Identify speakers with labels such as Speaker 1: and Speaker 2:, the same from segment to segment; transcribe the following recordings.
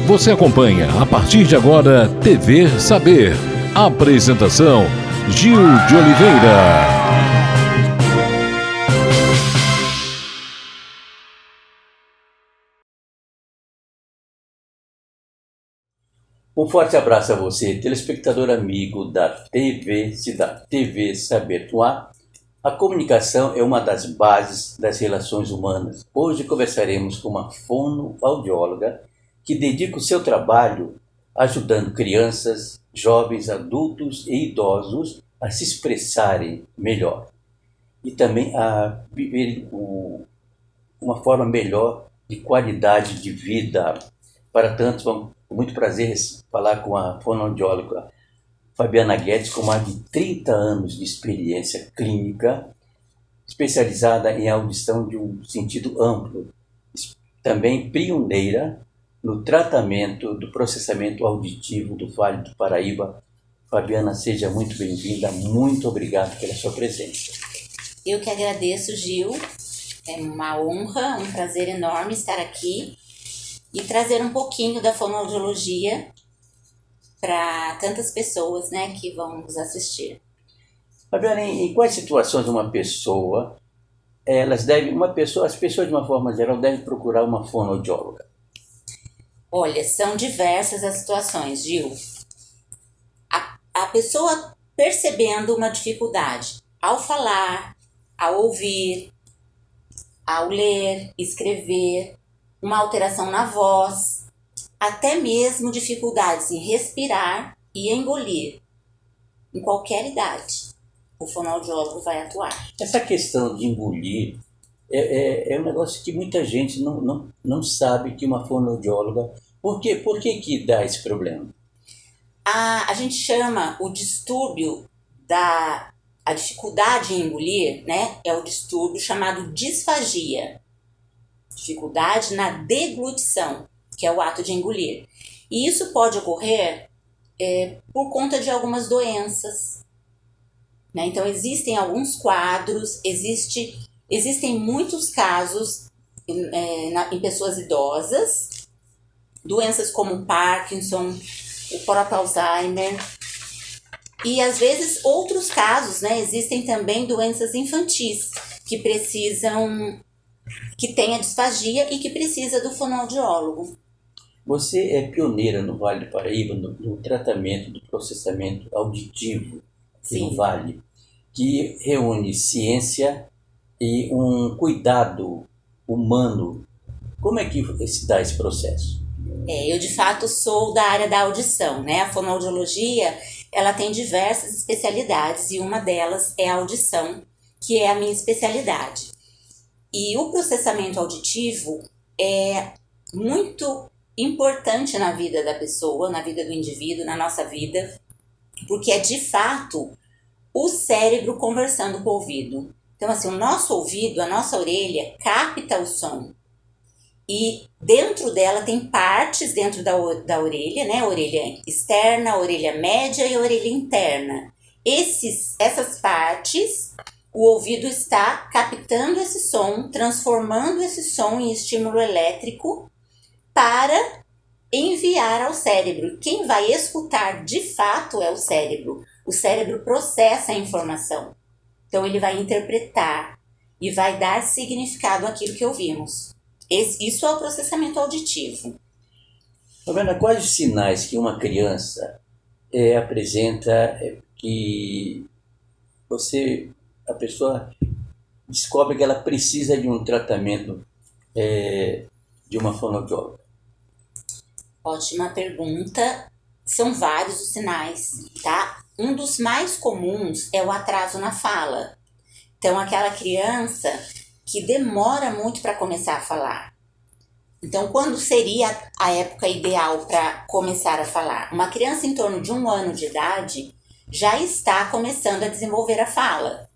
Speaker 1: Você acompanha a partir de agora TV Saber. Apresentação Gil de Oliveira.
Speaker 2: Um forte abraço a você, telespectador amigo da TV Cidade, TV Saber no ar. A comunicação é uma das bases das relações humanas. Hoje conversaremos com uma fonoaudióloga que dedica o seu trabalho ajudando crianças, jovens, adultos e idosos a se expressarem melhor e também a viverem uma forma melhor de qualidade de vida. Para tanto, com muito prazer falar com a fonoaudióloga Fabiana Guedes, com mais de 30 anos de experiência clínica, especializada em audição de um sentido amplo, também pioneira no tratamento do processamento auditivo do Vale do Paraíba. Fabiana, seja muito bem-vinda, muito obrigado pela sua presença.
Speaker 3: Eu que agradeço, Gil, é uma honra, um prazer enorme estar aqui e trazer um pouquinho da fonoaudiologia para tantas pessoas, né, que vão nos assistir.
Speaker 2: Fabiana, em quais situações as pessoas de uma forma geral devem procurar uma fonoaudióloga?
Speaker 3: Olha, são diversas as situações, Gil. A pessoa percebendo uma dificuldade ao falar, ao ouvir, ao ler, escrever, uma alteração na voz, até mesmo dificuldades em respirar e engolir, em qualquer idade, o fonoaudiólogo vai atuar.
Speaker 2: Essa questão de engolir é um negócio que muita gente não sabe que uma fonoaudióloga... Por que que dá esse problema?
Speaker 3: A gente chama o distúrbio a dificuldade em engolir, né? É o distúrbio chamado disfagia. Dificuldade na deglutição, que é o ato de engolir. E isso pode ocorrer por conta de algumas doenças, né? Então, existem alguns quadros, existem muitos casos em pessoas idosas, doenças como Parkinson, o próprio Alzheimer, e às vezes outros casos, né? Existem também doenças infantis que tem a disfagia e que precisa do fonoaudiólogo.
Speaker 2: Você é pioneira no Vale do Paraíba no tratamento do processamento auditivo no Vale, que reúne ciência e um cuidado humano. Como é que se dá esse processo?
Speaker 3: Eu de fato sou da área da audição, né? A fonoaudiologia, ela tem diversas especialidades e uma delas é a audição, que é a minha especialidade. E o processamento auditivo é muito importante na vida da pessoa, na vida do indivíduo, na nossa vida, porque é de fato o cérebro conversando com o ouvido. Então, assim, o nosso ouvido, a nossa orelha, capta o som. E dentro dela tem partes dentro da orelha, né? A orelha externa, a orelha média e a orelha interna. Essas partes, o ouvido está captando esse som, transformando esse som em estímulo elétrico para enviar ao cérebro. Quem vai escutar de fato é o cérebro. O cérebro processa a informação. Então ele vai interpretar e vai dar significado àquilo que ouvimos. Isso é o processamento auditivo.
Speaker 2: Fabiana, quais os sinais que uma criança apresenta que a pessoa descobre que ela precisa de um tratamento de uma fonoaudióloga?
Speaker 3: Ótima pergunta. São vários os sinais, tá? Um dos mais comuns é o atraso na fala. Então, aquela criança que demora muito para começar a falar. Então, quando seria a época ideal para começar a falar? Uma criança em torno de 1 ano de idade já está começando a desenvolver a fala.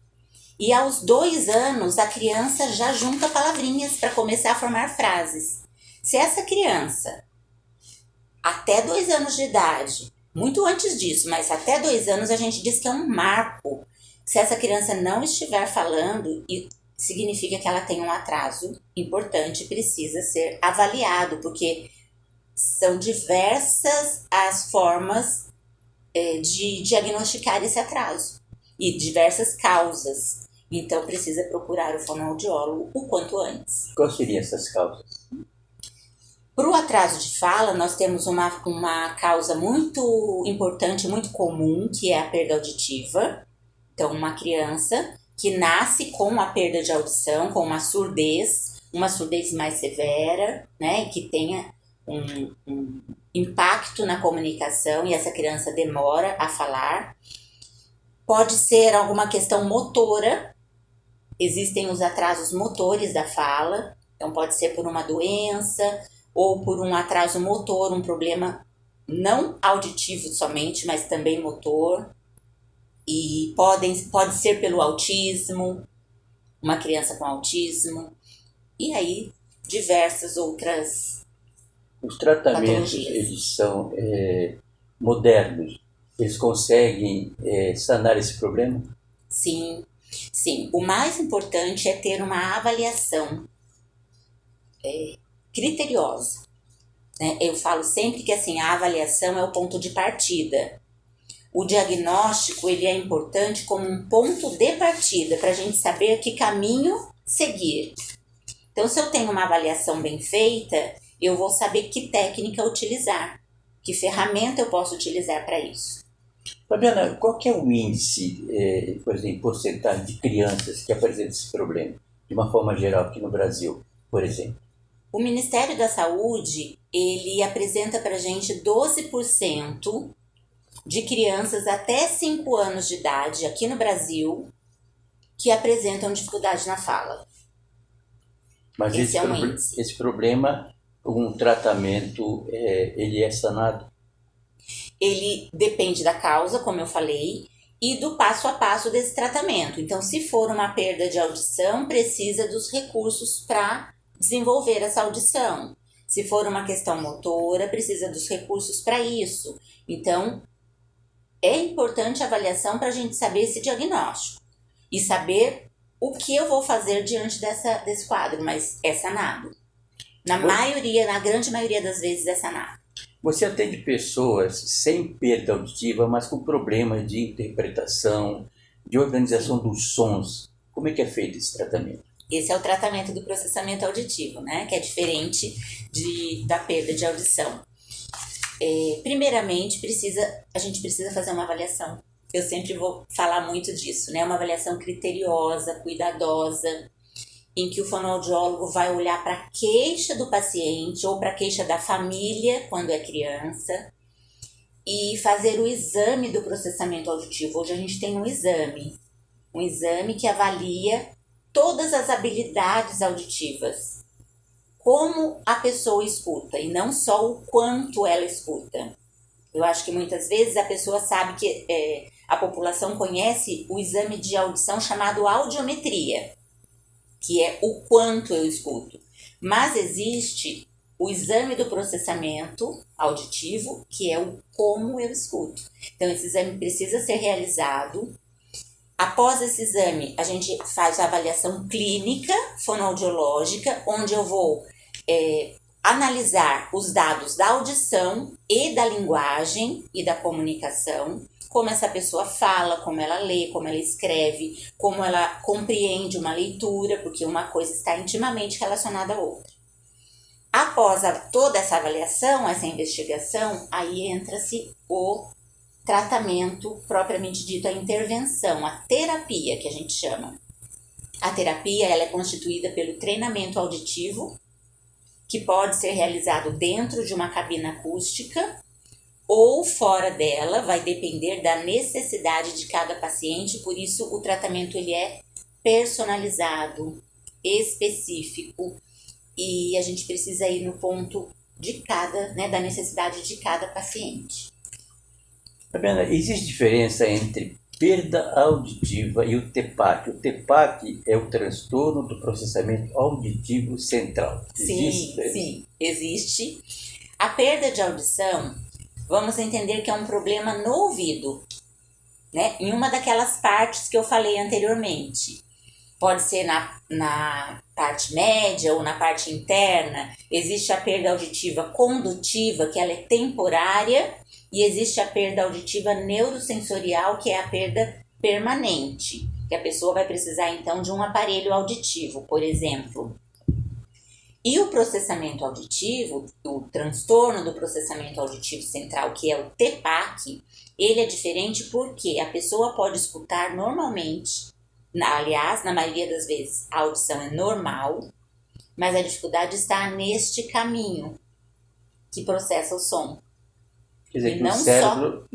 Speaker 3: E aos 2 anos, a criança já junta palavrinhas para começar a formar frases. Se essa criança, até 2 anos de idade, muito antes disso, mas até 2 anos a gente diz que é um marco. Se essa criança não estiver falando, significa que ela tem um atraso importante e precisa ser avaliado, porque São diversas as formas de diagnosticar esse atraso e diversas causas. Então, precisa procurar o fonoaudiólogo o quanto antes.
Speaker 2: Quais seriam essas causas?
Speaker 3: Para o atraso de fala, nós temos uma causa muito importante, muito comum, que é a perda auditiva. Então, uma criança que nasce com a perda de audição, com uma surdez mais severa, né, que tenha um impacto na comunicação e essa criança demora a falar. Pode ser alguma questão motora, existem os atrasos motores da fala, então pode ser por uma doença ou por um atraso motor, um problema não auditivo somente, mas também motor. E pode ser pelo autismo, uma criança com autismo, e aí diversas outras
Speaker 2: Os tratamentos,
Speaker 3: patologias.
Speaker 2: eles são modernos, eles conseguem sanar esse problema?
Speaker 3: Sim, sim. O mais importante é ter uma avaliação criteriosa, né? Eu falo sempre que assim, a avaliação é o ponto de partida. O diagnóstico ele é importante como um ponto de partida para a gente saber que caminho seguir. Então, se eu tenho uma avaliação bem feita, eu vou saber que técnica utilizar, que ferramenta eu posso utilizar para isso.
Speaker 2: Fabiana, qual que é o índice, por exemplo, porcentagem de crianças que apresentam esse problema, de uma forma geral aqui no Brasil, por exemplo?
Speaker 3: O Ministério da Saúde, ele apresenta para a gente 12% de crianças até 5 anos de idade aqui no Brasil que apresentam dificuldade na fala.
Speaker 2: Mas
Speaker 3: Esse é um índice.
Speaker 2: esse problema, um tratamento, ele é sanado?
Speaker 3: Ele depende da causa, como eu falei, e do passo a passo desse tratamento. Então, se for uma perda de audição, precisa dos recursos para desenvolver essa audição. Se for uma questão motora, precisa dos recursos para isso. Então, é importante a avaliação para a gente saber esse diagnóstico e saber o que eu vou fazer diante desse quadro, mas é sanado. Na grande maioria das vezes é sanado.
Speaker 2: Você atende pessoas sem perda auditiva, mas com problemas de interpretação, de organização dos sons. Como é que é feito esse tratamento?
Speaker 3: Esse é o tratamento do processamento auditivo, né? Que é diferente da perda de audição. Primeiramente, a gente precisa fazer uma avaliação. Eu sempre vou falar muito disso, né? Uma avaliação criteriosa, cuidadosa, em que o fonoaudiólogo vai olhar para a queixa do paciente ou para a queixa da família quando é criança e fazer o exame do processamento auditivo. Hoje a gente tem um exame que avalia todas as habilidades auditivas, como a pessoa escuta e não só o quanto ela escuta. Eu acho que muitas vezes a pessoa sabe que a população conhece o exame de audição chamado audiometria, que é o quanto eu escuto. Mas existe o exame do processamento auditivo, que é o como eu escuto. Então, esse exame precisa ser realizado. Após esse exame, a gente faz a avaliação clínica fonoaudiológica, onde eu vou analisar os dados da audição e da linguagem e da comunicação, como essa pessoa fala, como ela lê, como ela escreve, como ela compreende uma leitura, porque uma coisa está intimamente relacionada à outra. Após toda essa avaliação, essa investigação, aí entra-se o tratamento propriamente dito, a intervenção, a terapia que a gente chama. A terapia ela é constituída pelo treinamento auditivo, que pode ser realizado dentro de uma cabina acústica ou fora dela, vai depender da necessidade de cada paciente, por isso o tratamento ele é personalizado, específico, e a gente precisa ir no ponto de da necessidade de cada paciente.
Speaker 2: Fabiana, existe diferença entre perda auditiva e o TEPAC? O TEPAC é o transtorno do processamento auditivo central.
Speaker 3: Sim, existe. A perda de audição, vamos entender que é um problema no ouvido, né? Em uma daquelas partes que eu falei anteriormente. Pode ser na parte média ou na parte interna. Existe a perda auditiva condutiva, que ela é temporária, e existe a perda auditiva neurosensorial, que é a perda permanente, que a pessoa vai precisar então de um aparelho auditivo, por exemplo. E o processamento auditivo, o transtorno do processamento auditivo central, que é o TPAC, ele é diferente porque a pessoa pode escutar normalmente, aliás, na maioria das vezes a audição é normal, mas a dificuldade está neste caminho que processa o som.
Speaker 2: Quer dizer, que o cérebro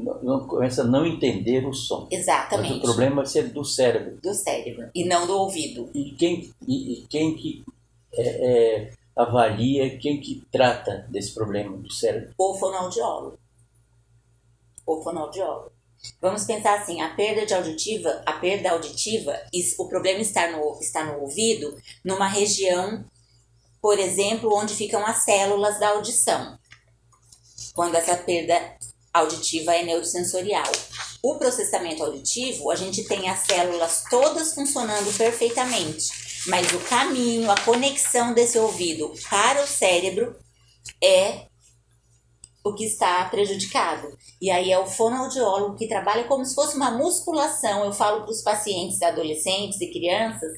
Speaker 2: começa a não entender o som.
Speaker 3: Exatamente.
Speaker 2: Mas o problema vai ser do cérebro.
Speaker 3: Do cérebro, e não do ouvido.
Speaker 2: E quem que avalia, quem que trata desse problema do cérebro?
Speaker 3: O fonoaudiólogo. Vamos pensar assim, a perda auditiva, o problema está no ouvido, numa região, por exemplo, onde ficam as células da audição, quando essa perda auditiva é neurosensorial. O processamento auditivo, a gente tem as células todas funcionando perfeitamente, mas o caminho, a conexão desse ouvido para o cérebro é o que está prejudicado. E aí é o fonoaudiólogo que trabalha como se fosse uma musculação. Eu falo para os pacientes, adolescentes e crianças,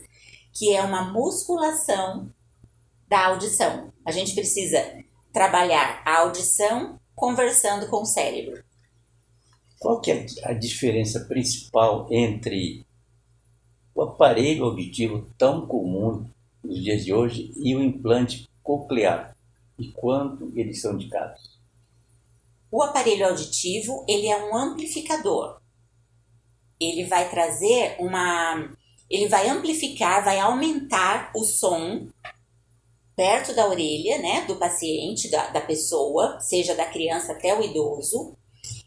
Speaker 3: que é uma musculação da audição. A gente precisa trabalhar a audição conversando com o cérebro.
Speaker 2: Qual que é a diferença principal entre o aparelho auditivo tão comum nos dias de hoje e o implante coclear? E quanto eles são indicados?
Speaker 3: O aparelho auditivo, ele é um amplificador. Ele vai trazer ele vai amplificar, vai aumentar o som perto da orelha, né, do paciente, da pessoa, seja da criança até o idoso.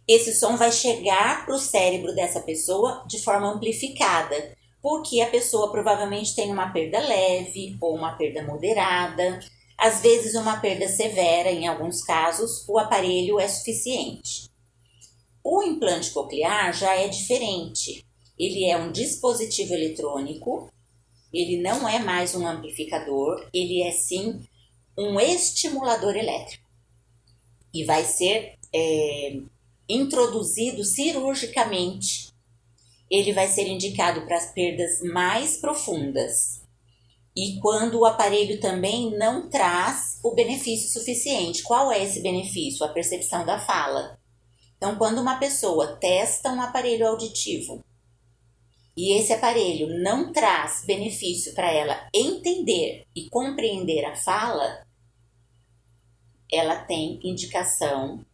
Speaker 3: Esse som vai chegar para o cérebro dessa pessoa de forma amplificada, porque a pessoa provavelmente tem uma perda leve ou uma perda moderada, às vezes uma perda severa, em alguns casos o aparelho é suficiente. O implante coclear já é diferente. Ele é um dispositivo eletrônico, ele não é mais um amplificador, ele é sim um estimulador elétrico. E vai ser introduzido cirurgicamente. Ele vai ser indicado para as perdas mais profundas. E quando o aparelho também não traz o benefício suficiente. Qual é esse benefício? A percepção da fala. Então, quando uma pessoa testa um aparelho auditivo e esse aparelho não traz benefício para ela entender e compreender a fala, ela tem indicação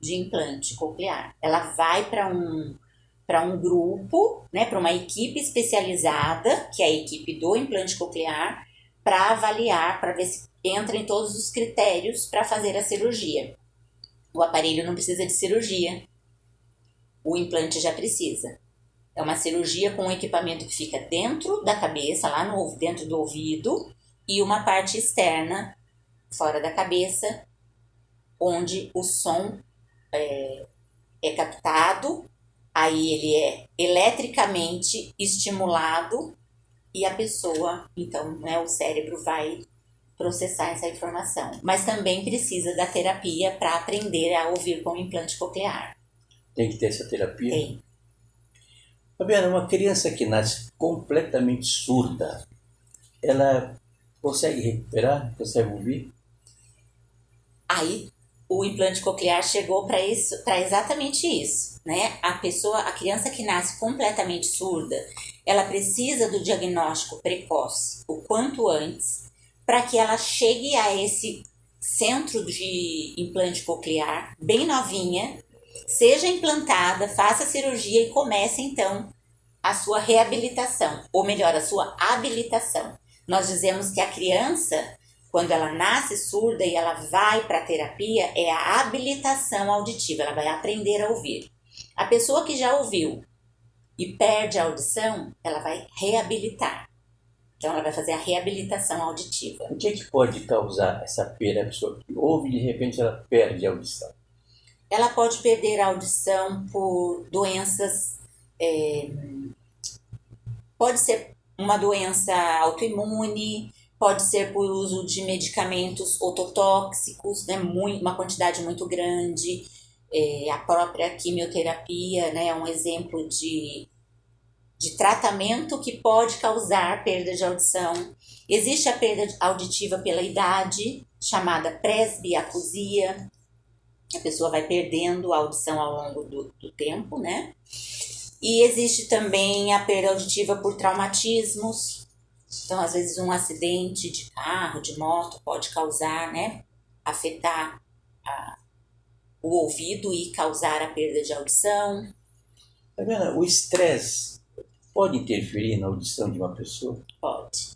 Speaker 3: de implante coclear. Ela vai para um grupo, né, para uma equipe especializada, que é a equipe do implante coclear, para avaliar, para ver se entra em todos os critérios para fazer a cirurgia. O aparelho não precisa de cirurgia, o implante já precisa. É uma cirurgia com um equipamento que fica dentro da cabeça, dentro do ouvido, e uma parte externa, fora da cabeça, onde o som é captado. Aí ele é eletricamente estimulado e a pessoa, então, né, o cérebro vai processar essa informação. Mas também precisa da terapia para aprender a ouvir com implante coclear.
Speaker 2: Tem que ter essa terapia?
Speaker 3: Tem.
Speaker 2: Fabiana, uma criança que nasce completamente surda, ela consegue recuperar? Consegue ouvir?
Speaker 3: Aí o implante coclear chegou para exatamente isso, né? A criança que nasce completamente surda, ela precisa do diagnóstico precoce o quanto antes, para que ela chegue a esse centro de implante coclear, bem novinha, seja implantada, faça a cirurgia e comece então a sua reabilitação, ou melhor, a sua habilitação. Nós dizemos que a criança, quando ela nasce surda e ela vai para a terapia, é a habilitação auditiva, ela vai aprender a ouvir. A pessoa que já ouviu e perde a audição, ela vai reabilitar. Então, ela vai fazer a reabilitação auditiva.
Speaker 2: O que pode causar essa perda? A pessoa que ouve e de repente ela perde a audição.
Speaker 3: Ela pode perder a audição por doenças, pode ser uma doença autoimune, pode ser por uso de medicamentos ototóxicos, né, uma quantidade muito grande. A própria quimioterapia, né, é um exemplo de tratamento que pode causar perda de audição. Existe a perda auditiva pela idade, chamada presbiacusia. A pessoa vai perdendo a audição ao longo do tempo, né? E existe também a perda auditiva por traumatismos. Então, às vezes, um acidente de carro, de moto, pode causar, né? Afetar o ouvido e causar a perda de audição.
Speaker 2: Fabiana, o estresse pode interferir na audição de uma pessoa?
Speaker 3: Pode.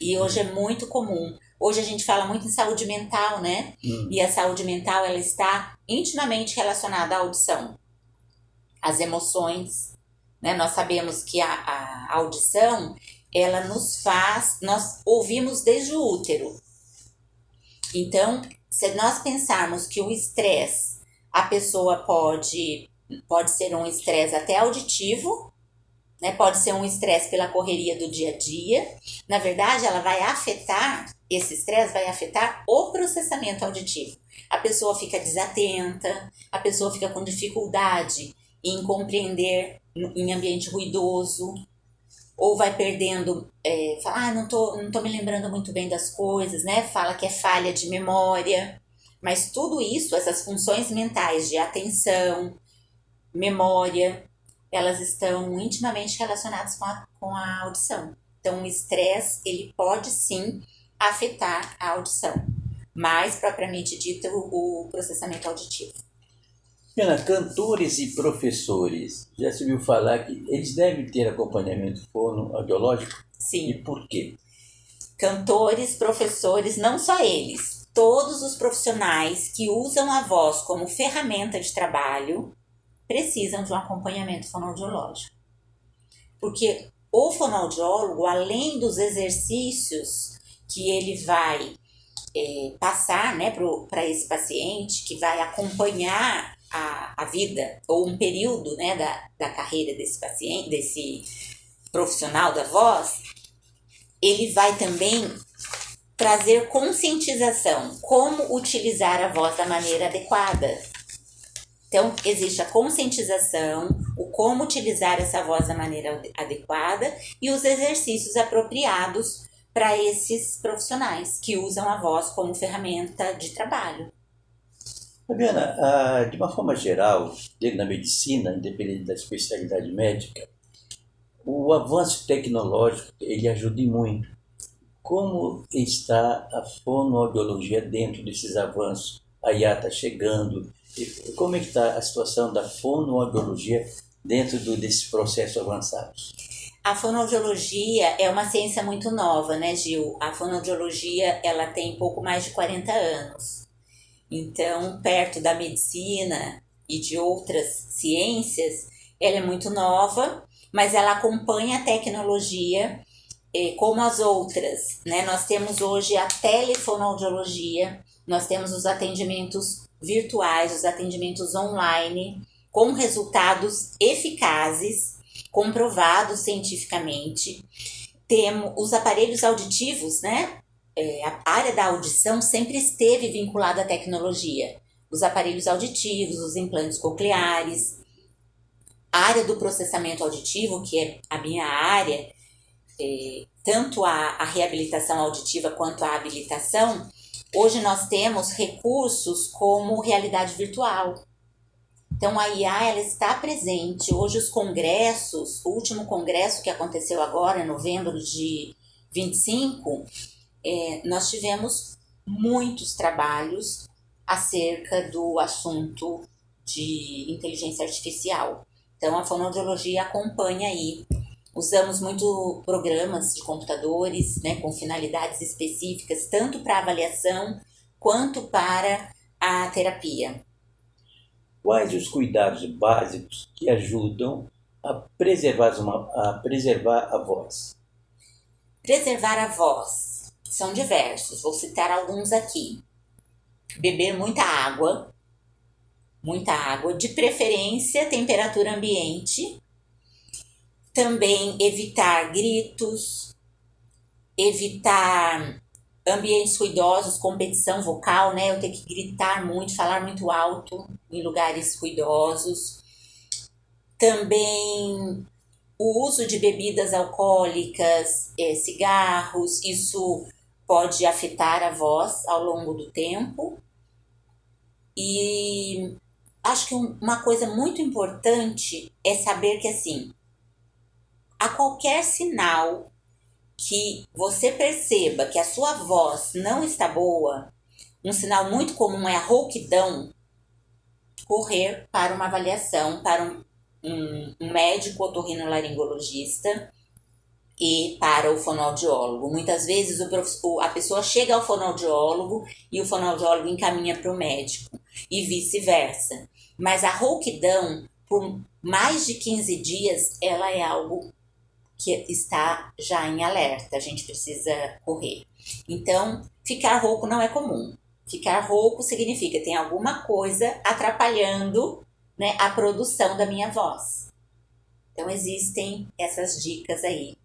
Speaker 3: E hoje é muito comum. Hoje a gente fala muito em saúde mental, né? E a saúde mental, ela está intimamente relacionada à audição. As emoções, né? Nós sabemos que a audição, ela nós ouvimos desde o útero. Então, se nós pensarmos que o estresse, a pessoa pode ser um estresse até auditivo, né? Pode ser um estresse pela correria do dia a dia. Na verdade, esse estresse vai afetar o processamento auditivo. A pessoa fica desatenta, a pessoa fica com dificuldade em compreender em ambiente ruidoso, ou vai perdendo, fala, não tô me lembrando muito bem das coisas, né? Fala que é falha de memória. Mas tudo isso, essas funções mentais de atenção, memória, elas estão intimamente relacionadas com a audição. Então, o estresse, ele pode sim afetar a audição, mais propriamente dito, o processamento auditivo.
Speaker 2: Pena, cantores e professores, já se ouviu falar que eles devem ter acompanhamento fonoaudiológico?
Speaker 3: Sim.
Speaker 2: E por quê?
Speaker 3: Cantores, professores, não só eles, todos os profissionais que usam a voz como ferramenta de trabalho precisam de um acompanhamento fonoaudiológico. Porque o fonoaudiólogo, além dos exercícios que ele vai passar, né, para esse paciente, que vai acompanhar a vida ou um período, né, da carreira desse paciente, desse profissional da voz, ele vai também trazer conscientização, como utilizar a voz da maneira adequada. Então, existe a conscientização, o como utilizar essa voz da maneira adequada e os exercícios apropriados para esses profissionais que usam a voz como ferramenta de trabalho.
Speaker 2: Fabiana, de uma forma geral, dentro da medicina, independente da especialidade médica, o avanço tecnológico ele ajuda muito. Como está a fonoaudiologia dentro desses avanços? A IA está chegando. Como é que está a situação da fonoaudiologia dentro desses processos avançados?
Speaker 3: A fonoaudiologia é uma ciência muito nova, né, Gil? A fonoaudiologia, ela tem pouco mais de 40 anos. Então, perto da medicina e de outras ciências, ela é muito nova, mas ela acompanha a tecnologia como as outras, né? Nós temos hoje a telefonoaudiologia, nós temos os atendimentos virtuais, os atendimentos online, com resultados eficazes, comprovados cientificamente. Temos os aparelhos auditivos, né? A área da audição sempre esteve vinculada à tecnologia. Os aparelhos auditivos, os implantes cocleares, a área do processamento auditivo, que é a minha área, tanto a reabilitação auditiva quanto a habilitação, hoje nós temos recursos como realidade virtual. Então, a IA ela está presente. Hoje os congressos, o último congresso que aconteceu agora, em novembro de 25, nós tivemos muitos trabalhos acerca do assunto de inteligência artificial. Então, a fonoaudiologia acompanha aí. Usamos muito programas de computadores, né, com finalidades específicas, tanto para avaliação quanto para a terapia.
Speaker 2: Quais os cuidados básicos que ajudam a preservar a voz?
Speaker 3: Preservar a voz são diversos, vou citar alguns aqui. Beber muita água, de preferência temperatura ambiente. Também evitar gritos, evitar ambientes ruidosos, competição vocal, né? Eu tenho que gritar muito, falar muito alto em lugares ruidosos. Também o uso de bebidas alcoólicas, cigarros, isso pode afetar a voz ao longo do tempo. E acho que uma coisa muito importante é saber que, assim, a qualquer sinal que você perceba que a sua voz não está boa, um sinal muito comum é a rouquidão, correr para uma avaliação, para um médico otorrinolaringologista e para o fonoaudiólogo. Muitas vezes a pessoa chega ao fonoaudiólogo e o fonoaudiólogo encaminha para o médico e vice-versa. Mas a rouquidão, por mais de 15 dias, ela é algo que está já em alerta, a gente precisa correr. Então, ficar rouco não é comum. Ficar rouco significa que tem alguma coisa atrapalhando, né, a produção da minha voz. Então, existem essas dicas aí.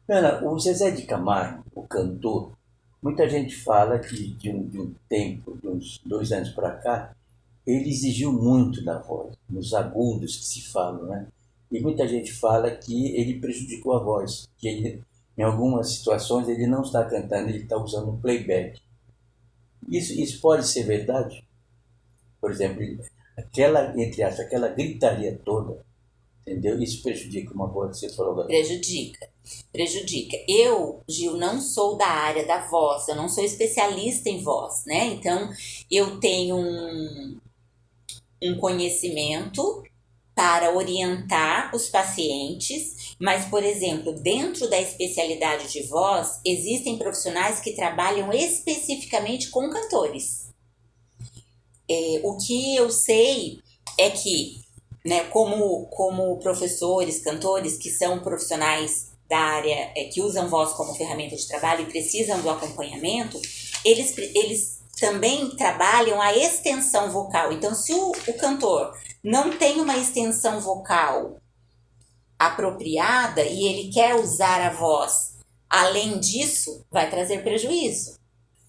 Speaker 2: Ana, o Zezé de Camargo, o cantor, muita gente fala que de um tempo, de uns 2 anos para cá, ele exigiu muito na voz, nos agudos que se falam, né? E muita gente fala que ele prejudicou a voz, que ele, em algumas situações ele não está cantando, ele está usando um playback. Isso pode ser verdade? Por exemplo, entre aspas, aquela gritaria toda, entendeu? Isso prejudica uma voz que você falou agora.
Speaker 3: Prejudica. Eu, Gil, não sou da área da voz, eu não sou especialista em voz, né? Então, eu tenho um conhecimento para orientar os pacientes, mas, por exemplo, dentro da especialidade de voz, existem profissionais que trabalham especificamente com cantores. O que eu sei é que, né, como professores, cantores, que são profissionais da área, que usam voz como ferramenta de trabalho e precisam do acompanhamento, eles também trabalham a extensão vocal. Então, se o cantor não tem uma extensão vocal apropriada e ele quer usar a voz além disso, vai trazer prejuízo.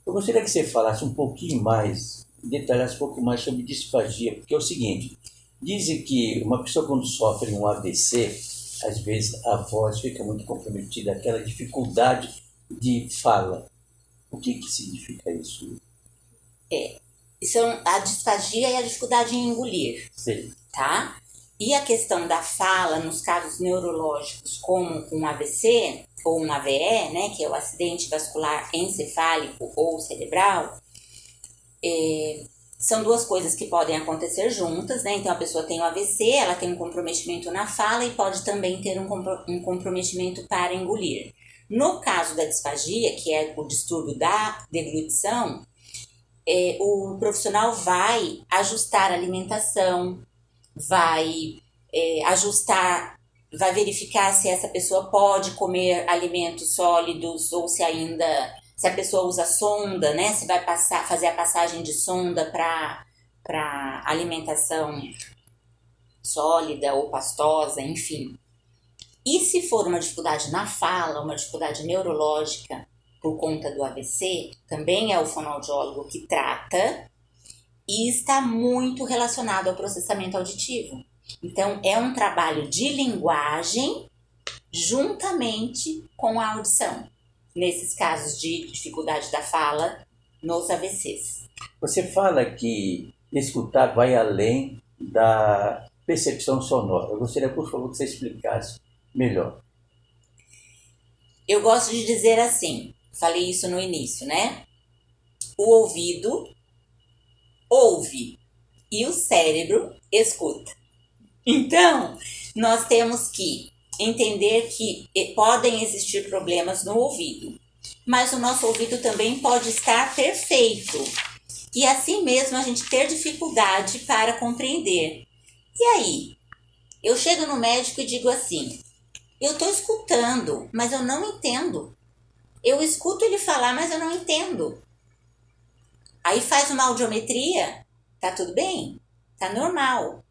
Speaker 2: Eu gostaria que você falasse um pouquinho mais, detalhasse um pouco mais sobre disfagia, porque é o seguinte, dizem que uma pessoa quando sofre um AVC, às vezes a voz fica muito comprometida, aquela dificuldade de fala. O que significa isso?
Speaker 3: A disfagia é a dificuldade em engolir.
Speaker 2: Sim.
Speaker 3: Tá? E a questão da fala, nos casos neurológicos, como um AVC ou um AVE, né, que é o acidente vascular encefálico ou cerebral, são duas coisas que podem acontecer juntas, né? Então, a pessoa tem o AVC, ela tem um comprometimento na fala e pode também ter um comprometimento para engolir. No caso da disfagia, que é o distúrbio da deglutição, o profissional vai ajustar a alimentação, vai vai verificar se essa pessoa pode comer alimentos sólidos ou se a pessoa usa sonda, né? Se vai fazer a passagem de sonda para alimentação sólida ou pastosa, enfim. E se for uma dificuldade na fala, uma dificuldade neurológica por conta do AVC, também é o fonoaudiólogo que trata e está muito relacionado ao processamento auditivo. Então, é um trabalho de linguagem juntamente com a audição, nesses casos de dificuldade da fala nos AVCs.
Speaker 2: Você fala que escutar vai além da percepção sonora. Eu gostaria, por favor, que você explicasse melhor.
Speaker 3: Eu gosto de dizer assim, falei isso no início, né? O ouvido ouve e o cérebro escuta. Então, nós temos que entender que podem existir problemas no ouvido, mas o nosso ouvido também pode estar perfeito. E assim mesmo a gente ter dificuldade para compreender. E aí? Eu chego no médico e digo assim, eu estou escutando, mas eu não entendo. Eu escuto ele falar, mas eu não entendo. Aí faz uma audiometria, tá tudo bem? Tá normal.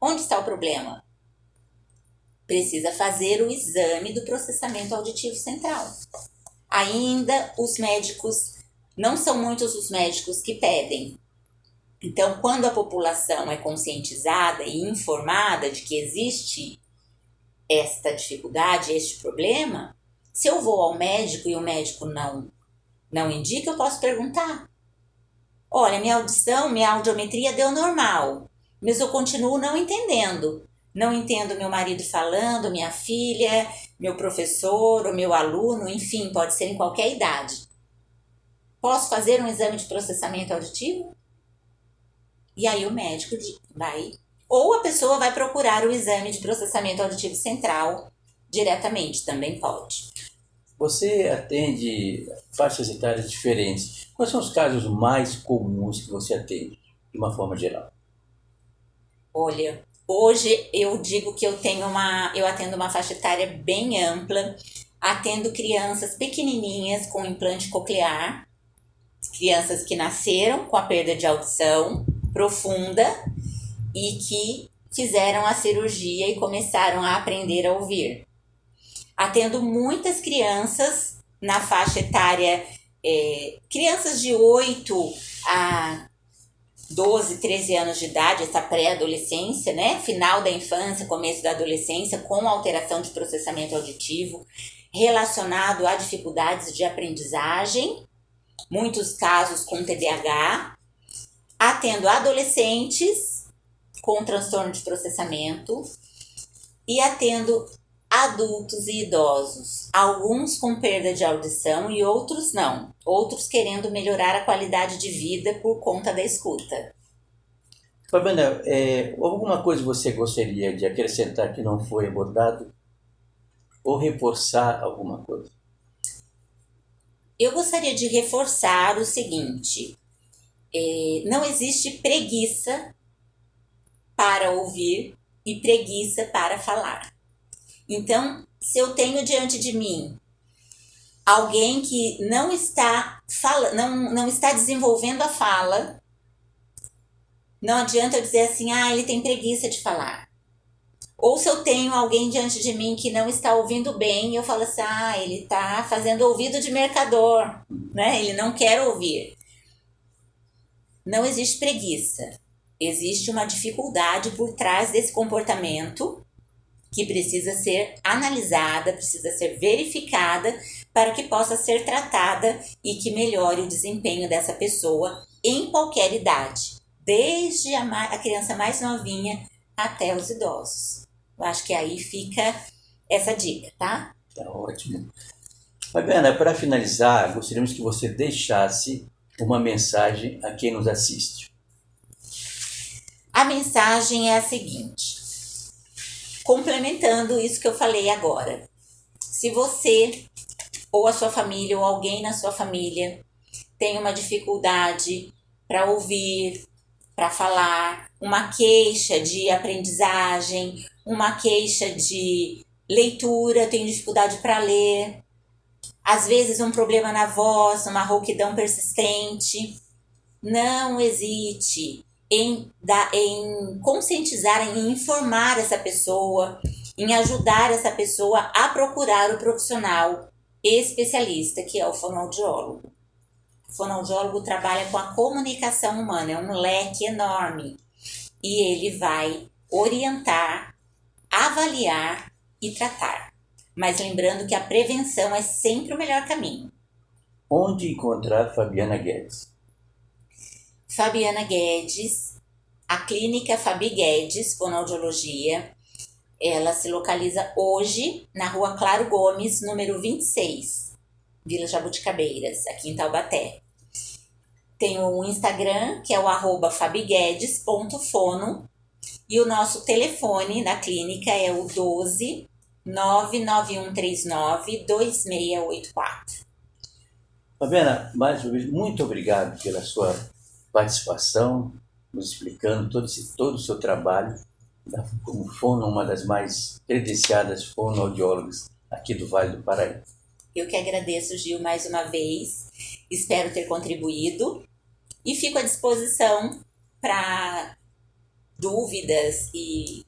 Speaker 3: Onde está o problema? precisa fazer o exame do processamento auditivo central. Ainda os médicos, não são muitos os médicos que pedem. Então, quando a população é conscientizada e informada de que existe esta dificuldade, este problema, se eu vou ao médico e o médico não indica, eu posso perguntar. Olha, minha audição, minha audiometria deu normal, mas eu continuo não entendendo. Não entendo meu marido falando, minha filha, meu professor, o meu aluno, enfim, pode ser em qualquer idade. Posso fazer um exame de processamento auditivo? E aí o médico vai, ou a pessoa vai procurar o exame de processamento auditivo central diretamente, também pode.
Speaker 2: Você atende faixas etárias diferentes. Quais são os casos mais comuns que você atende, de uma forma geral?
Speaker 3: Olha, hoje eu digo que eu atendo uma faixa etária bem ampla, atendo crianças pequenininhas com implante coclear, crianças que nasceram com a perda de audição profunda e que fizeram a cirurgia e começaram a aprender a ouvir. Atendo muitas crianças na faixa etária, crianças de 8 a 12, 13 anos de idade, essa pré-adolescência, né? Final da infância, começo da adolescência, com alteração de processamento auditivo, relacionado a dificuldades de aprendizagem, muitos casos com TDAH. Atendo adolescentes com transtorno de processamento e atendo adultos e idosos, alguns com perda de audição e outros não, outros querendo melhorar a qualidade de vida por conta da escuta.
Speaker 2: Fabiana, alguma coisa você gostaria de acrescentar que não foi abordado? Ou reforçar alguma coisa?
Speaker 3: Eu gostaria de reforçar o seguinte, não existe preguiça para ouvir e preguiça para falar. Então, se eu tenho diante de mim alguém que não está desenvolvendo a fala, não adianta eu dizer assim, ele tem preguiça de falar. Ou se eu tenho alguém diante de mim que não está ouvindo bem, eu falo assim, ele está fazendo ouvido de mercador, né? Ele não quer ouvir. Não existe preguiça. Existe uma dificuldade por trás desse comportamento que precisa ser analisada, precisa ser verificada para que possa ser tratada e que melhore o desempenho dessa pessoa em qualquer idade, desde a criança mais novinha até os idosos. Eu acho que aí fica essa dica, tá?
Speaker 2: Tá ótimo. Fabiana, para finalizar, gostaríamos que você deixasse uma mensagem a quem nos assiste.
Speaker 3: A mensagem é a seguinte, complementando isso que eu falei agora. Se você, ou a sua família, ou alguém na sua família, tem uma dificuldade para ouvir, para falar, uma queixa de aprendizagem, uma queixa de leitura, tem dificuldade para ler, às vezes um problema na voz, uma rouquidão persistente, não hesite em conscientizar, em informar essa pessoa, em ajudar essa pessoa a procurar o profissional especialista, que é o fonoaudiólogo. O fonoaudiólogo trabalha com a comunicação humana, é um leque enorme. E ele vai orientar, avaliar e tratar. Mas lembrando que a prevenção é sempre o melhor caminho.
Speaker 2: Onde encontrar Fabiana Guedes?
Speaker 3: Fabiana Guedes, a clínica Fabi Guedes, fonoaudiologia, ela se localiza hoje na rua Claro Gomes, número 26, Vila Jabuticabeiras, aqui em Taubaté. Tem o Instagram, que é o @fabiguedes.fono, e o nosso telefone na clínica é o 12 99139 2684.
Speaker 2: Fabiana, mais uma vez, muito obrigado pela sua participação, nos explicando todo o seu trabalho como fono, uma das mais credenciadas fonoaudiólogas aqui do Vale do Paraíba.
Speaker 3: Eu que agradeço, Gil, mais uma vez. Espero ter contribuído e fico à disposição para dúvidas e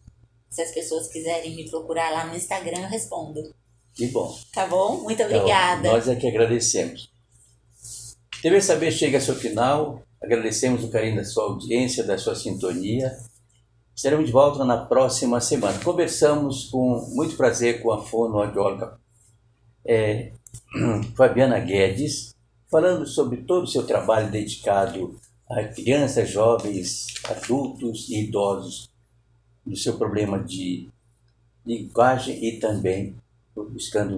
Speaker 3: Se as pessoas quiserem me procurar lá no Instagram, eu respondo.
Speaker 2: Que bom.
Speaker 3: Tá bom? Muito
Speaker 2: Então,
Speaker 3: obrigada.
Speaker 2: nós é que agradecemos. TV Saber chega ao seu final. Agradecemos o carinho da sua audiência, da sua sintonia. Estaremos de volta na próxima semana. Conversamos com muito prazer com a fonoaudióloga Fabiana Guedes, falando sobre todo o seu trabalho dedicado a crianças, jovens, adultos e idosos, do seu problema de linguagem e também buscando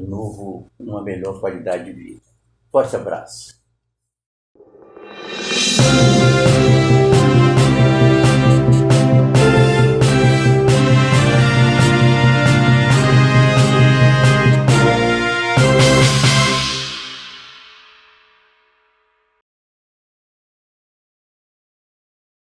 Speaker 2: uma melhor qualidade de vida. Forte abraço.